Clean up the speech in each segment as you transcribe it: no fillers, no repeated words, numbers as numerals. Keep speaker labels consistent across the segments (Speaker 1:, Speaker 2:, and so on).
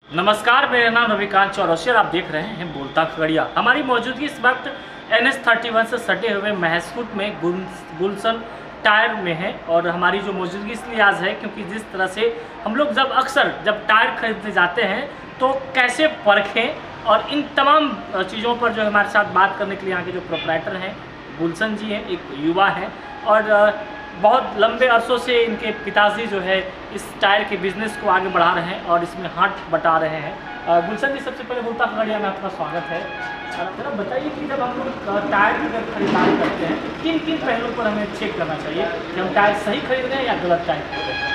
Speaker 1: नमस्कार, मेरा नाम रविकांत चौरसिया और आप देख रहे हैं बोलता खगड़िया। हमारी मौजूदगी इस वक्त NH31 से सटे हुए महसूट में गुलशन टायर में है। और हमारी जो मौजूदगी इसलिए आज है क्योंकि जिस तरह से हम लोग जब टायर खरीदने जाते हैं तो कैसे परखें और इन तमाम चीज़ों पर जो हमारे साथ बात करने के लिए यहाँ के जो प्रोप्राइटर हैं गुलशन जी हैं, एक युवा हैं और बहुत लंबे अरसों से इनके पिताजी जो है इस टायर के बिज़नेस को आगे बढ़ा रहे हैं और इसमें हाथ बटा रहे हैं। गुलशन जी, सबसे पहले बोलता खगड़िया में आपका स्वागत है। जरा बताइए कि जब हम लोग टायर की जब खरीदारी करते हैं तो किन किन पहलुओं पर हमें चेक करना चाहिए कि हम टायर सही खरीद रहे हैं या गलत टायर खरीद रहे हैं?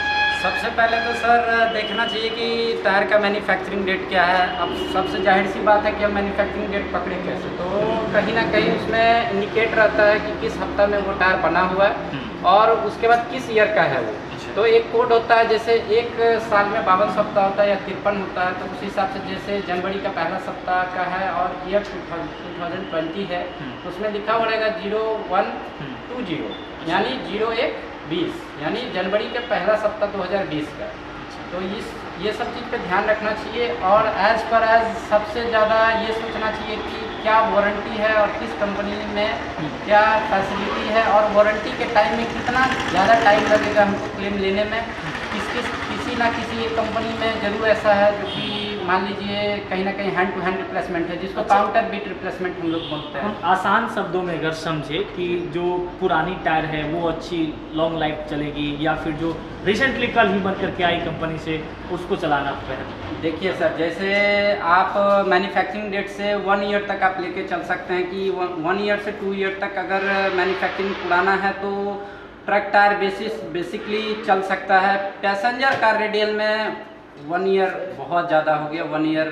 Speaker 2: सबसे पहले तो सर देखना चाहिए कि टायर का मैन्युफैक्चरिंग डेट क्या है। अब सबसे जाहिर सी बात है कि हम मैन्युफैक्चरिंग डेट पकड़े कैसे, तो कहीं ना कहीं उसमें इंडिकेट रहता है कि किस हफ्ता में वो टायर बना हुआ है और उसके बाद किस ईयर का है वो। तो एक कोड होता है, जैसे एक साल में 52 सप्ताह होता है या 53 होता है, तो उस हिसाब से जैसे जनवरी का पहला सप्ताह का है और ईयर 2020 है तो उसमें लिखा हुआ रहेगा 0120 यानी 0120 यानी जनवरी के पहला सप्ताह 2020 का। तो ये सब चीज़ पे ध्यान रखना चाहिए और एज सबसे ज़्यादा ये सोचना चाहिए कि क्या वारंटी है और किस कंपनी में क्या फैसिलिटी है और वारंटी के टाइम में कितना ज़्यादा टाइम लगेगा हमको क्लेम लेने में। किसी ना किसी एक कंपनी में ज़रूर ऐसा है जो कि मान लीजिए कहीं ना कहीं हैंड टू हैंड रिप्लेसमेंट है, जिसको काउंटर बीट रिप्लेसमेंट हम लोग बोलते हैं।
Speaker 1: हम आसान शब्दों में अगर समझे कि जो पुरानी टायर है वो अच्छी लॉन्ग लाइफ चलेगी या फिर जो रिसेंटली कल ही बन करके आई कंपनी से उसको चलाना बेहतर?
Speaker 2: देखिए सर, जैसे आप मैन्युफैक्चरिंग डेट से 1 ईयर तक आप लेके चल सकते हैं कि 1 ईयर से 2 ईयर तक अगर मैन्युफैक्चरिंग पुराना है तो ट्रक टायर बेसिकली चल सकता है। पैसेंजर कार रेडियल में 1 ईयर बहुत ज़्यादा हो गया। 1 ईयर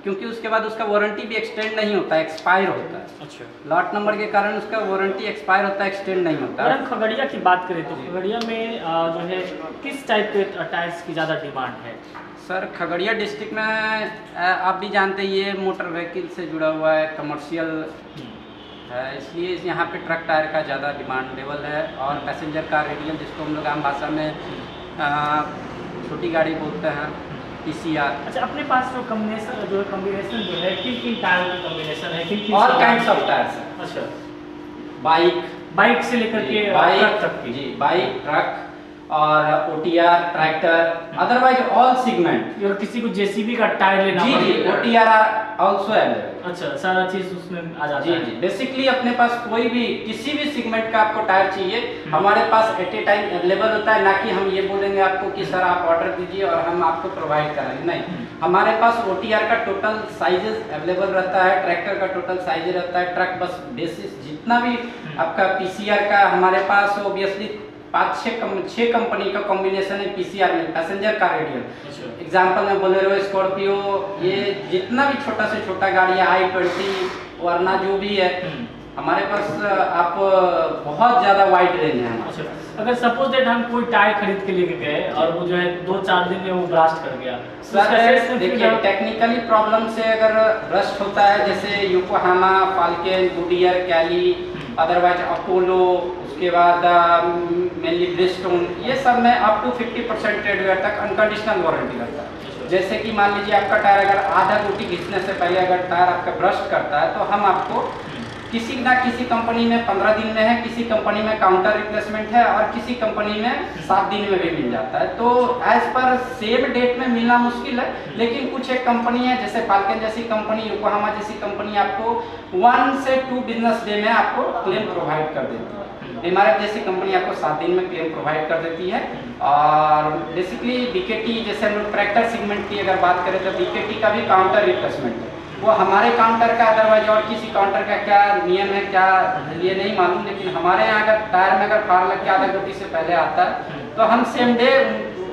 Speaker 2: क्योंकि उसके बाद उसका वारंटी भी एक्सटेंड नहीं होता, एक्सपायर होता है।
Speaker 1: अच्छा,
Speaker 2: लॉट नंबर के कारण उसका वारंटी एक्सपायर होता है, एक्सटेंड नहीं होता।
Speaker 1: अगर हम खगड़िया की बात करें तो खगड़िया में जो है किस टाइप के टायर्स की ज़्यादा डिमांड है?
Speaker 2: सर, खगड़िया डिस्ट्रिक्ट में आप भी जानते हैं ये मोटर व्हीकल से जुड़ा हुआ है, कमर्शियल है, इसलिए यहाँ पे ट्रक टायर का ज़्यादा डिमांड लेवल है। और पैसेंजर कार रेडियल जिसको हम लोग आम भाषा में छोटी गाड़ी बोलते हैं, PCR।
Speaker 1: अच्छा, अपने पास जो कॉम्बिनेशन जो है किन किन टायर की कॉम्बिनेशन है, किन किन
Speaker 2: ऑल काइंड्स ऑफ टायर्स है।
Speaker 1: अच्छा,
Speaker 2: बाइक
Speaker 1: से लेकर के
Speaker 2: बाइक
Speaker 1: तक की?
Speaker 2: जी, बाइक, ट्रक और OTR, tractor, otherwise all segment.
Speaker 1: और किसी को JCB का टायर लेना
Speaker 2: जी जी, OTR आल्सो अवेलेबल।
Speaker 1: अच्छा, सारा चीज़ उसमें आ जाता
Speaker 2: जी
Speaker 1: है।
Speaker 2: जी, बेसिकली अपने पास कोई भी किसी भी सेगमेंट का आपको टायर चाहिए हमारे पास एट ए टाइम अवेलेबल होता है। ना कि हम ये बोलेंगे आपको कि सर आप ऑर्डर दीजिए और हम आपको प्रोवाइड कराएंगे, नहीं। हमारे पास OTR का टोटल साइजेस अवेलेबल रहता है, ट्रैक्टर का टोटल साइज रहता है, ट्रक बस बेसिस जितना भी आपका PCR का हमारे पास ऑब्वियसली 5-6 कंपनी का कॉम्बिनेशन है PCR में, पैसेंजर कार रेडियल। एग्जाम्पल में बोलेरो, स्कॉर्पियो, ये जितना भी छोटा से छोटा गाड़ी है, i20 वरना जो भी है हमारे पास आप बहुत ज़्यादा वाइड रेंज है।
Speaker 1: अच्छा, अगर सपोज दैट हम कोई टायर खरीद के लेके गए और वो जो है 2-4 दिन में वो ब्लास्ट कर गया,
Speaker 2: सर देखिए टेक्निकली प्रॉब्लम से अगर रस्ट होता है जैसे योकोहामा, फाल्केन, गुडियर, कैली, अदरवाइज अपोलो, उसके बाद मेनली ब्रिजस्टोन, ये सब में अप टू 50% ट्रेड वेयर तक अनकंडीशनल वारंटी रहता है। जैसे कि मान लीजिए आपका टायर अगर आधा गोटी घिसने से पहले अगर टायर आपका ब्रस्ट करता है तो हम आपको किसी ना किसी कंपनी में 15 दिन में है, किसी कंपनी में काउंटर रिप्लेसमेंट है और किसी कंपनी में 7 दिन में भी मिल जाता है। तो एज पर सेम डेट में मिलना मुश्किल है, लेकिन कुछ एक कंपनी है जैसे फाल्कन जैसी कंपनी, योकोहामा जैसी कंपनी आपको 1 से 2 बिजनेस डे में आपको क्लेम प्रोवाइड कर देती है। MRF जैसी कंपनी आपको 7 दिन में क्लेम प्रोवाइड कर देती है। और बेसिकली BKT जैसे हम लोग ट्रैक्टर सेगमेंट की अगर बात करें तो BKT का भी काउंटर रिप्लेसमेंट है, वो हमारे काउंटर का अदरवाइज और किसी काउंटर का क्या नियम है क्या ये नहीं मालूम, लेकिन हमारे यहाँ अगर टायर में अगर फाड़ लग के आधा गोटी से पहले आता है तो हम सेम डे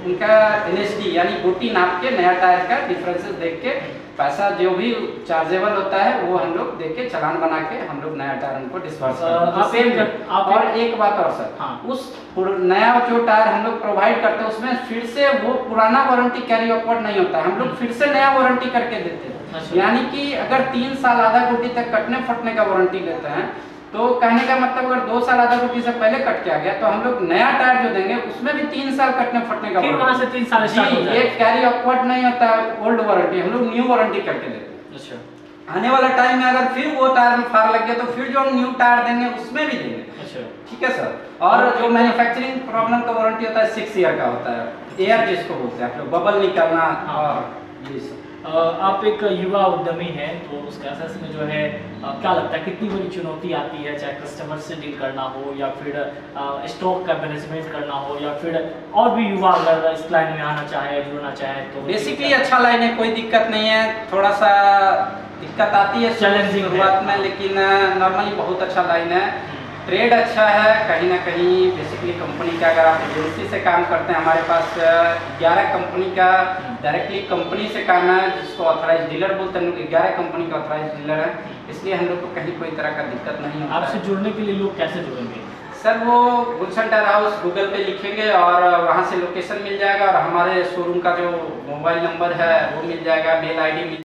Speaker 2: उनका LSD यानी गोटी नाप के नया टायर का डिफरेंसेस देख के पैसा जो भी चार्जेबल होता है वो हम लोग देख के चालान बना के हम लोग नया टायर उनको डिस्पर्स करते हैं। और एक बात और सर, उस नया जो टायर हम लोग प्रोवाइड करते हैं उसमें फिर से वो पुराना वारंटी कैरी ऑफवर्ड नहीं होता है, हम लोग फिर से नया वारंटी करके देते हैं। यानी कि अगर 3 साल आधा गोटी तक कटने फटने का वारंटी लेते हैं तो कहने का मतलब अगर 2 साल अदालटी से पहले कट के आ गया तो हम लोग नया टायर जो देंगे उसमें भी 3 साल कटने फटने का
Speaker 1: फिर वहाँ से 3 साल स्टार्ट हो
Speaker 2: जी,
Speaker 1: जाएगा।
Speaker 2: ये कैरी ऑकवर्ड नहीं होता है ओल्ड वारंटी, हम लोग न्यू वारंटी करके देते हैं।
Speaker 1: अच्छा
Speaker 2: आने वाला टाइम में अगर फिर वो टायर में फाड़ लग गया तो फिर जो हम न्यू टायर देंगे उसमें भी देंगे।
Speaker 1: अच्छा
Speaker 2: ठीक है सर। और जो मैन्युफैक्चरिंग प्रॉब्लम का वारंटी होता है 6 ईयर का होता है, एयर जिसको बोलते हैं आप लोग, बबल निकलना और ये सब।
Speaker 1: आप एक युवा उद्यमी हैं तो उस केसेस में जो है क्या लगता है कितनी बड़ी चुनौती आती है, चाहे कस्टमर से डील करना हो या फिर स्टॉक का मैनेजमेंट करना हो या फिर और भी युवा अगर इस लाइन में आना चाहे जुड़ना चाहे तो?
Speaker 2: बेसिकली अच्छा लाइन है, कोई दिक्कत नहीं है, थोड़ा सा दिक्कत आती है
Speaker 1: चैलेंजिंग
Speaker 2: शुरुआत में, लेकिन नॉर्मली बहुत अच्छा लाइन है, ट्रेड अच्छा है। कहीं ना कहीं बेसिकली कंपनी का अगर आप एजेंसी से काम करते हैं, हमारे पास 11 कंपनी का डायरेक्टली कंपनी से काम है जिसको ऑथराइज डीलर बोलते हैं, हम लोग 11 कंपनी का ऑथराइज डीलर है, इसलिए हम लोग को कहीं कोई तरह का दिक्कत नहीं होता।
Speaker 1: आपसे जुड़ने के लिए लोग कैसे जुड़ेंगे?
Speaker 2: सर वो गुलशन टायर हाउस गूगल पे लिखेंगे और वहाँ से लोकेशन मिल जाएगा और हमारे शोरूम का जो मोबाइल नंबर है वो मिल जाएगा, मेल ID मिल